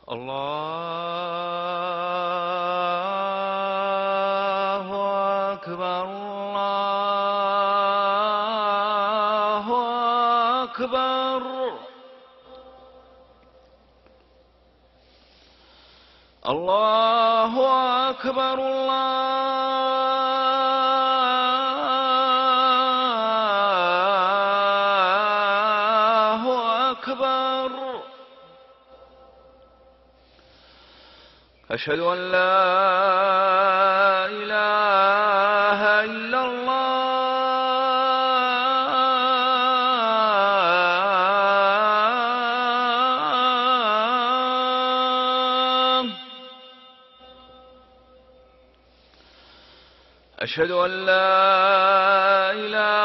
الله أكبر الله أكبر. الله أكبر الله أكبر. أشهد أن لا إله إلا الله. أشهد أن لا إله